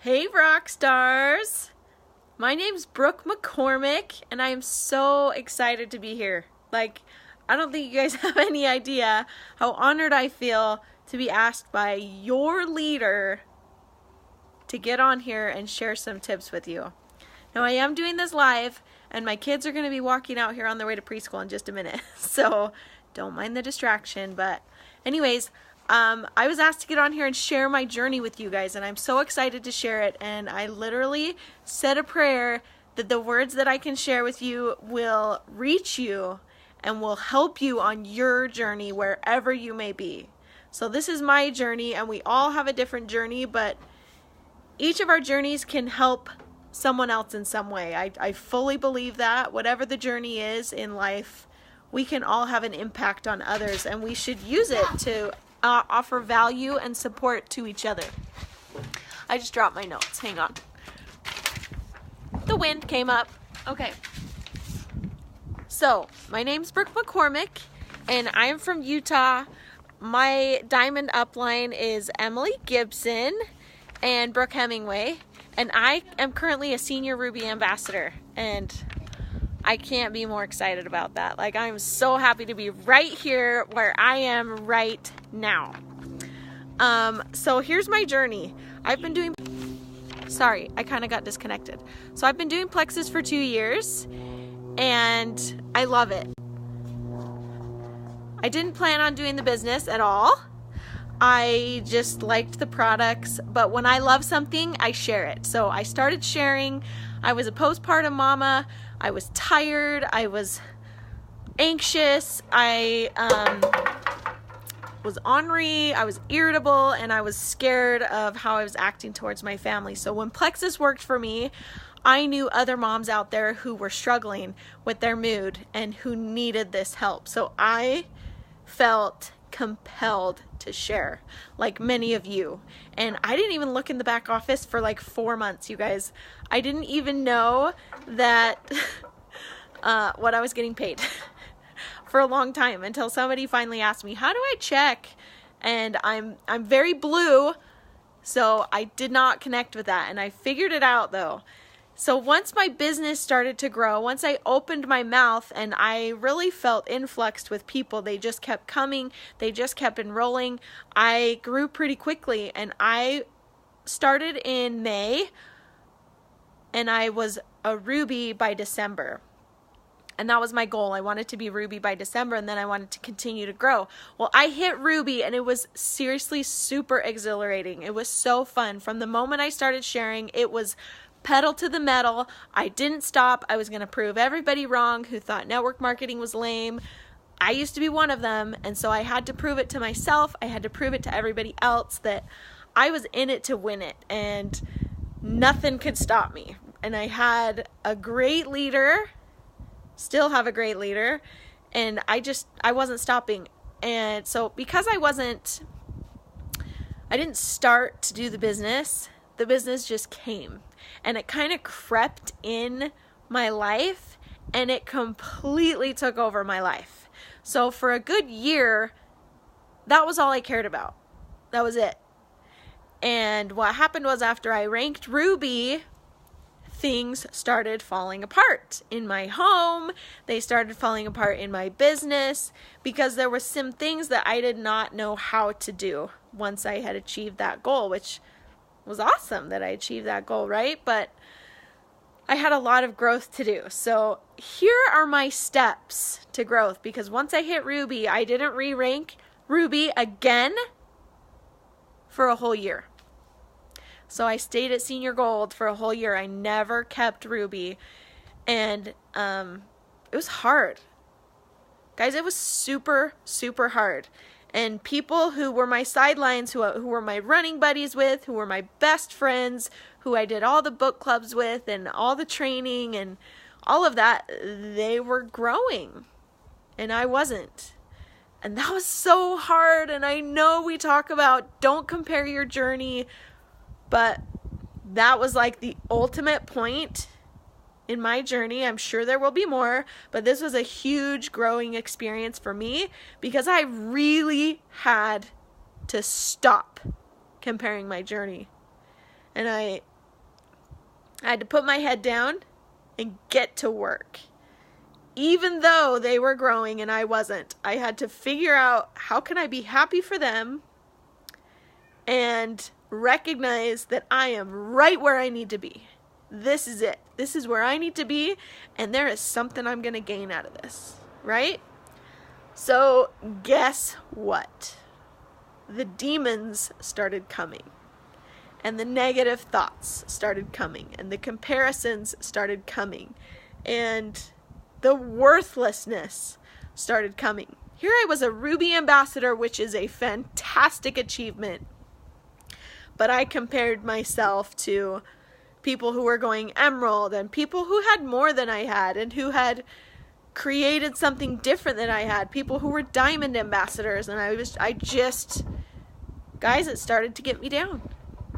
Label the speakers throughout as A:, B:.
A: Hey rock stars! My name's Brooke McCormick and I am so excited to be here. I don't think you guys have any idea how honored I feel to be asked by your leader to get on here and share some tips with you. Now I am doing this live and my kids are going to be walking out here on their way to preschool in just a minute. So don't mind the distraction, but anyways, I was asked to get on here and share my journey with you guys, and I'm so excited to share it. And I literally said a prayer that the words that I can share with you will reach you and will help you on your journey wherever you may be. So this is my journey, and we all have a different journey, but each of our journeys can help someone else in some way. I fully believe that whatever the journey is in life, we can all have an impact on others, and we should use it to offer value and support to each other. I just dropped my notes. Hang on. The wind came up. Okay. So, my name's Brooke McCormick, and I am from Utah. My diamond upline is Emily Gibson and Brooke Hemingway, and I am currently a senior Ruby ambassador, and I can't be more excited about that. I'm so happy to be right here where I am right now. So here's my journey. I kind of got disconnected. So I've been doing Plexus for 2 years, and I love it. I didn't plan on doing the business at all. I just liked the products, but when I love something, I share it. So I started sharing. I was a postpartum mama. I was tired. I was anxious. I was ornery. I was irritable, and I was scared of how I was acting towards my family. So when Plexus worked for me, I knew other moms out there who were struggling with their mood and who needed this help. So I felt compelled to share, like many of you. And I didn't even look in the back office for 4 months, you guys. I didn't even know that what I was getting paid for a long time, until somebody finally asked me, how do I check? And I'm very blue, so I did not connect with that, and I figured it out though. So once my business started to grow, once I opened my mouth and I really felt influxed with people, they just kept coming, they just kept enrolling, I grew pretty quickly. And I started in May, and I was a Ruby by December. And that was my goal. I wanted to be Ruby by December, and then I wanted to continue to grow. Well, I hit Ruby, and it was seriously super exhilarating. It was so fun. From the moment I started sharing, it was pedal to the metal. I didn't stop. I was going to prove everybody wrong who thought network marketing was lame. I used to be one of them, and so I had to prove it to myself. I had to prove it to everybody else that I was in it to win it, and nothing could stop me. And I had a great leader, still have a great leader, and I wasn't stopping. And so because I didn't start to do the business just came. And it kind of crept in my life, and it completely took over my life. So for a good year, that was all I cared about. That was it. And what happened was, after I ranked Ruby, things started falling apart in my home. They started falling apart in my business, because there were some things that I did not know how to do once I had achieved that goal, which was awesome that I achieved that goal, right? But I had a lot of growth to do. So here are my steps to growth, because once I hit Ruby, I didn't re-rank Ruby again for a whole year. So I stayed at Senior Gold for a whole year. I never kept Ruby, and it was hard. Guys, it was super, super hard. And people who were my sidelines, who were my running buddies with, who were my best friends, who I did all the book clubs with and all the training and all of that, they were growing and I wasn't. And that was so hard. And I know we talk about don't compare your journey, but that was the ultimate point in my journey. I'm sure there will be more, but this was a huge growing experience for me, because I really had to stop comparing my journey. And I had to put my head down and get to work. Even though they were growing and I wasn't, I had to figure out how can I be happy for them and recognize that I am right where I need to be. This is it. This is where I need to be, and there is something I'm going to gain out of this, right? So guess what? The demons started coming, and the negative thoughts started coming, and the comparisons started coming, and the worthlessness started coming. Here I was a Ruby ambassador, which is a fantastic achievement, but I compared myself to people who were going emerald and people who had more than I had and who had created something different than I had, people who were diamond ambassadors, and guys, it started to get me down.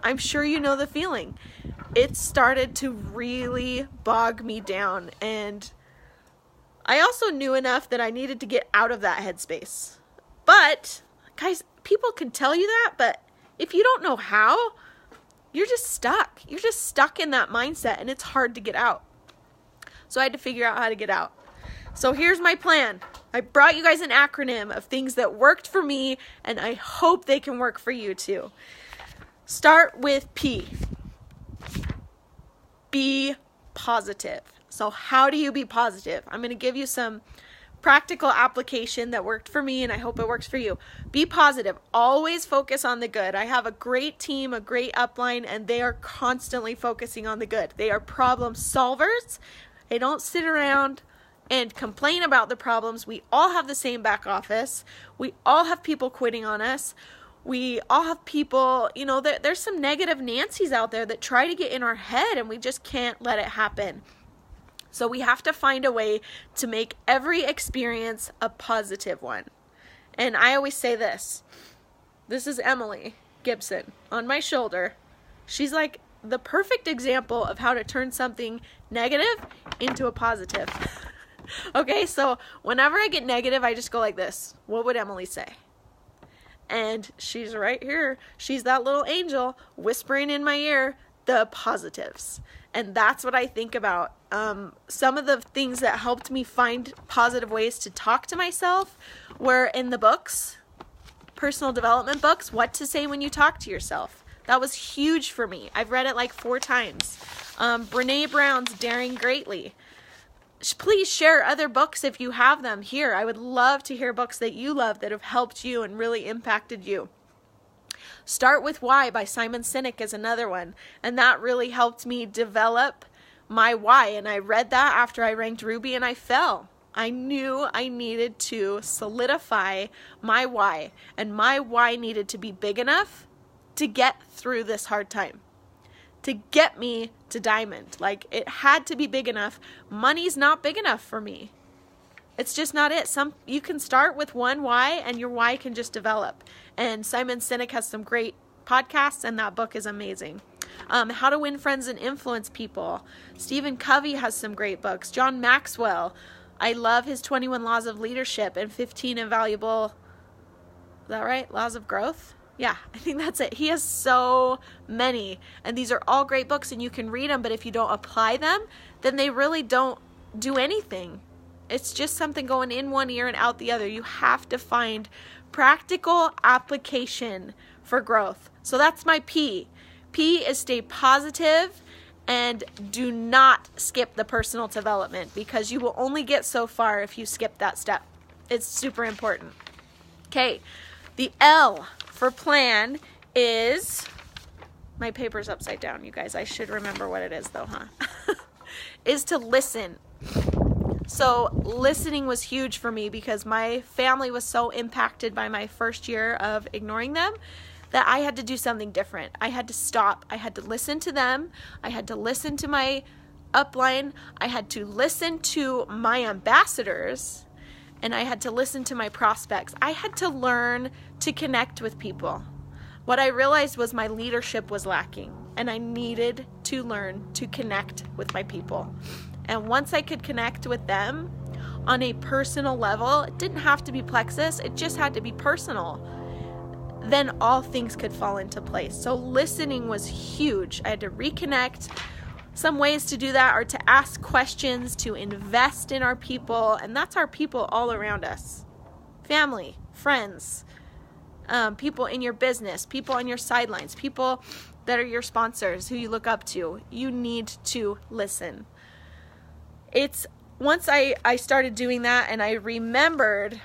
A: I'm sure you know the feeling. It started to really bog me down, and I also knew enough that I needed to get out of that headspace. But, guys, people can tell you that, but if you don't know how, you're just stuck. You're just stuck in that mindset, and it's hard to get out. So I had to figure out how to get out. So here's my plan. I brought you guys an acronym of things that worked for me, and I hope they can work for you too. Start with P. Be positive. So how do you be positive? I'm going to give you some practical application that worked for me, and I hope it works for you. Be positive. Always focus on the good. I have a great team, a great upline, and they are constantly focusing on the good. They are problem solvers. They don't sit around and complain about the problems. We all have the same back office. We all have people quitting on us. We all have people, there's some negative Nancys out there that try to get in our head, and we just can't let it happen. So we have to find a way to make every experience a positive one. And I always say this. This is Emily Gibson on my shoulder. She's like the perfect example of how to turn something negative into a positive. Okay, so whenever I get negative, I just go like this. What would Emily say? And she's right here. She's that little angel whispering in my ear the positives. And that's what I think about. Some of the things that helped me find positive ways to talk to myself were in the books, personal development books, What to Say When You Talk to Yourself. That was huge for me. I've read it like 4 times. Brene Brown's Daring Greatly. Please share other books if you have them here. I would love to hear books that you love that have helped you and really impacted you. Start with Why by Simon Sinek is another one. And that really helped me develop my why. And I read that after I ranked Ruby and I fell. I knew I needed to solidify my why. And my why needed to be big enough to get through this hard time. To get me to diamond. Like, it had to be big enough. Money's not big enough for me. It's just not it. You can start with one why, and your why can just develop. And Simon Sinek has some great podcasts, and that book is amazing. How to Win Friends and Influence People. Stephen Covey has some great books. John Maxwell. I love his 21 Laws of Leadership and 15 Invaluable, is that right? Laws of Growth? Yeah, I think that's it. He has so many, and these are all great books, and you can read them, but if you don't apply them, then they really don't do anything. It's just something going in one ear and out the other. You have to find practical application for growth. So that's my P. P is stay positive and do not skip the personal development, because you will only get so far if you skip that step. It's super important. Okay, the L for plan is, my paper's upside down, you guys. I should remember what it is though, huh? Is to listen. So listening was huge for me because my family was so impacted by my first year of ignoring them that I had to do something different. I had to stop. I had to listen to them. I had to listen to my upline. I had to listen to my ambassadors, and I had to listen to my prospects. I had to learn to connect with people. What I realized was my leadership was lacking, and I needed to learn to connect with my people. And once I could connect with them on a personal level, it didn't have to be Plexus, it just had to be personal, then all things could fall into place. So listening was huge. I had to reconnect, Some ways to do that are to ask questions, to invest in our people, and that's our people all around us. Family, friends, people in your business, people on your sidelines, people that are your sponsors who you look up to. You need to listen. Once I started doing that and I remembered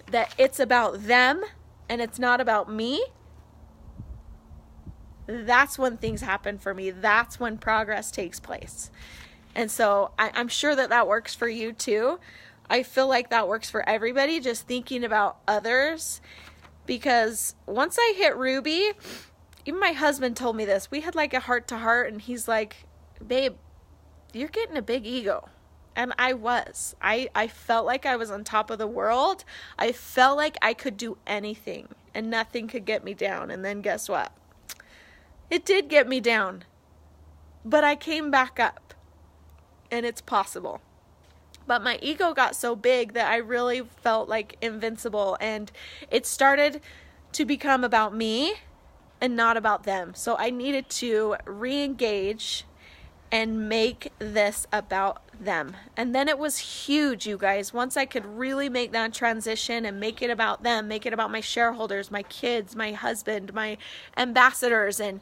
A: that it's about them and it's not about me, that's when things happen for me. That's when progress takes place. And so I'm sure that works for you too. I feel like that works for everybody, just thinking about others. Because once I hit Ruby, even my husband told me this. We had like a heart-to-heart, and he's like, babe, you're getting a big ego. And I was. I felt like I was on top of the world. I felt like I could do anything, and nothing could get me down. And then guess what? It did get me down. But I came back up. And it's possible. But my ego got so big that I really felt like invincible. And it started to become about me and not about them. So I needed to re-engage and make this about them. And then it was huge, you guys. Once I could really make that transition and make it about them, make it about my shareholders, my kids, my husband, my ambassadors, and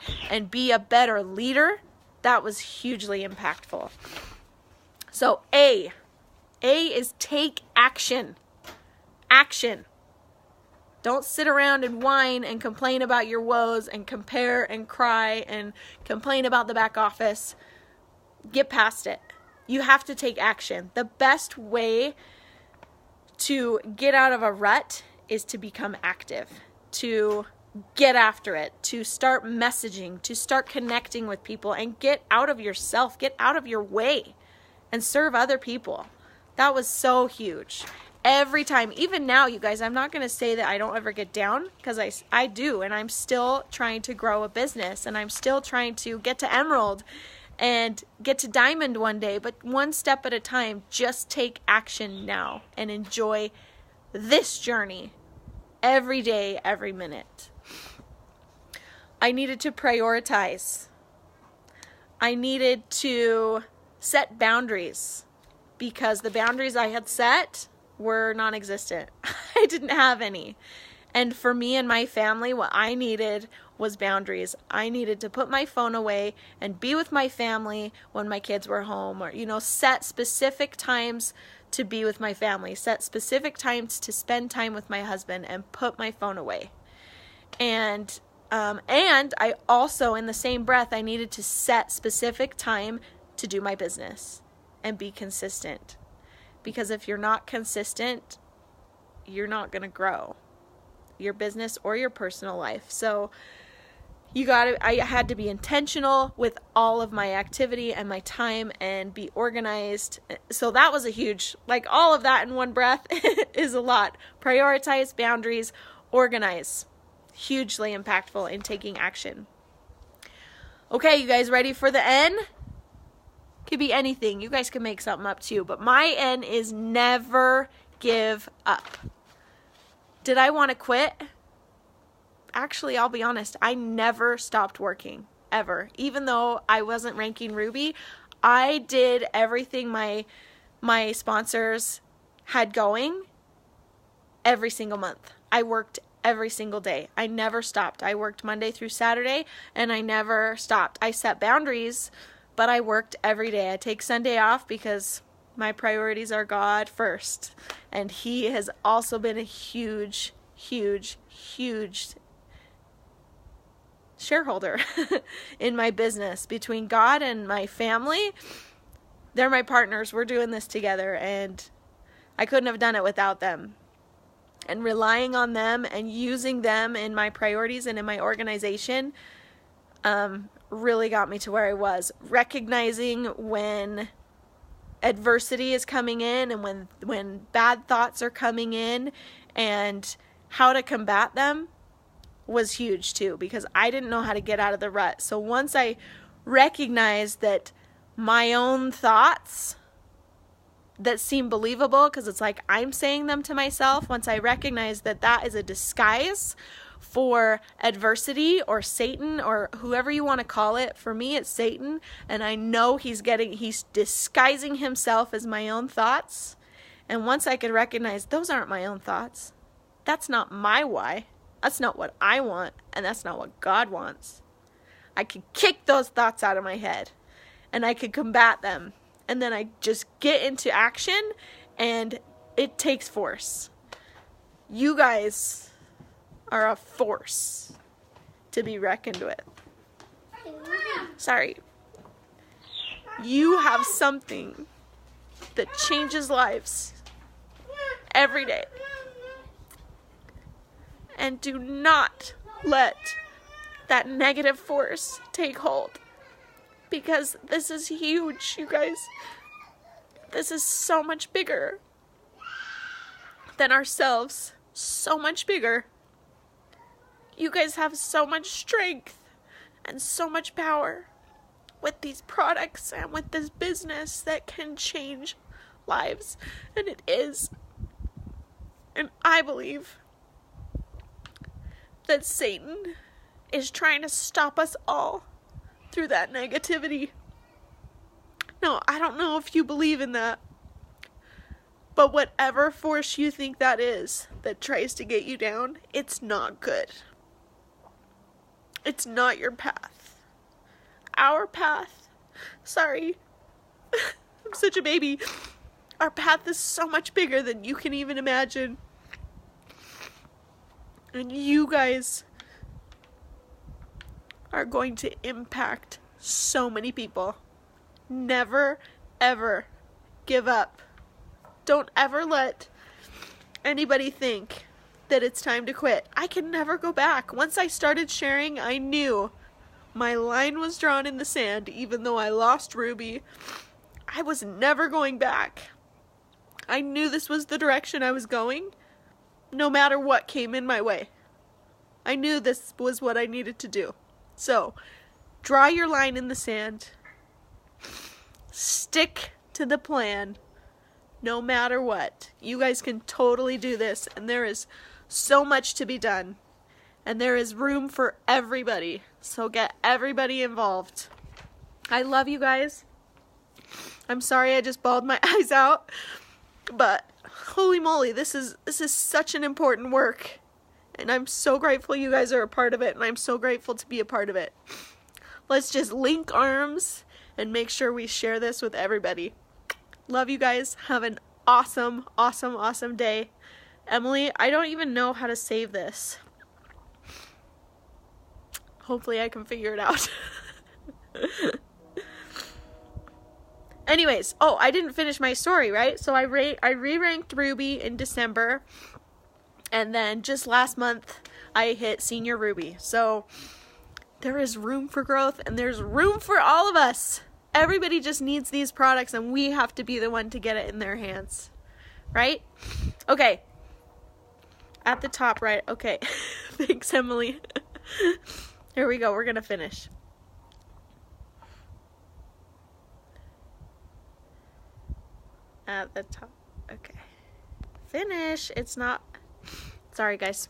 A: be a better leader, that was hugely impactful. So A is take action. Action. Don't sit around and whine and complain about your woes and compare and cry and complain about the back office. Get past it. You have to take action. The best way to get out of a rut is to become active, to get after it, to start messaging, to start connecting with people, and get out of yourself, get out of your way, and serve other people. That was so huge. Every time, even now, you guys, I'm not going to say that I don't ever get down, because I do, and I'm still trying to grow a business, and I'm still trying to get to Emerald and get to Diamond one day, but one step at a time. Just take action now and enjoy this journey every day, every minute. I needed to prioritize. I needed to set boundaries, because the boundaries I had set were non-existent. I didn't have any. And for me and my family, what I needed was boundaries. I needed to put my phone away and be with my family when my kids were home, or, set specific times to be with my family, set specific times to spend time with my husband, and put my phone away. And I also, in the same breath, I needed to set specific time to do my business and be consistent. Because if you're not consistent, you're not going to grow your business or your personal life. So I had to be intentional with all of my activity and my time and be organized. So that was a huge, all of that in one breath is a lot. Prioritize, boundaries, organize. Hugely impactful in taking action. Okay, you guys ready for the N? Could be anything. You guys can make something up too. But my N is never give up. Did I want to quit? Actually, I'll be honest. I never stopped working, ever. Even though I wasn't ranking Ruby, I did everything my sponsors had going every single month. I worked every single day. I never stopped. I worked Monday through Saturday, and I never stopped. I set boundaries, but I worked every day. I take Sunday off because my priorities are God first. And He has also been a huge, huge, huge shareholder in my business. Between God and my family, they're my partners. We're doing this together, and I couldn't have done it without them. And relying on them and using them in my priorities and in my organization really got me to where I was. Recognizing when adversity is coming in and when bad thoughts are coming in and how to combat them was huge too, because I didn't know how to get out of the rut. So once I recognized that my own thoughts that seem believable, because it's like I'm saying them to myself, once I recognized that is a disguise for adversity or Satan or whoever you want to call it. For me, it's Satan, and I know he's disguising himself as my own thoughts. And once I could recognize those aren't my own thoughts, that's not my why, that's not what I want, and that's not what God wants, I could kick those thoughts out of my head, and I could combat them, and then I just get into action, and it takes force. You guys are a force to be reckoned with. Sorry. You have something that changes lives every day. And do not let that negative force take hold. Because this is huge, you guys. This is so much bigger than ourselves. So much bigger. You guys have so much strength and so much power with these products and with this business that can change lives. And it is. And I believe that Satan is trying to stop us all through that negativity. No, I don't know if you believe in that. But whatever force you think that is that tries to get you down, it's not good. It's not your path. Our path. Sorry. I'm such a baby. Our path is so much bigger than you can even imagine. And you guys are going to impact so many people. Never, ever give up. Don't ever let anybody think that it's time to quit. I can never go back. Once I started sharing, I knew my line was drawn in the sand. Even though I lost Ruby, I was never going back. I knew this was the direction I was going, no matter what came in my way. I knew this was what I needed to do. So, draw your line in the sand. Stick to the plan, no matter what. You guys can totally do this, and there is so much to be done. And there is room for everybody. So get everybody involved. I love you guys. I'm sorry I just bawled my eyes out. But holy moly, this is such an important work. And I'm so grateful you guys are a part of it, and I'm so grateful to be a part of it. Let's just link arms and make sure we share this with everybody. Love you guys. Have an awesome, awesome, awesome day. Emily, I don't even know how to save this. Hopefully I can figure it out. Anyways, oh, I didn't finish my story, right? So I re-ranked Ruby in December. And then just last month, I hit Senior Ruby. So there is room for growth, and there's room for all of us. Everybody just needs these products, and we have to be the one to get it in their hands. Right? Okay. At the top, right? Okay. Thanks, Emily. Here we go. We're going to finish. At the top. Okay. Finish. It's not... Sorry, guys.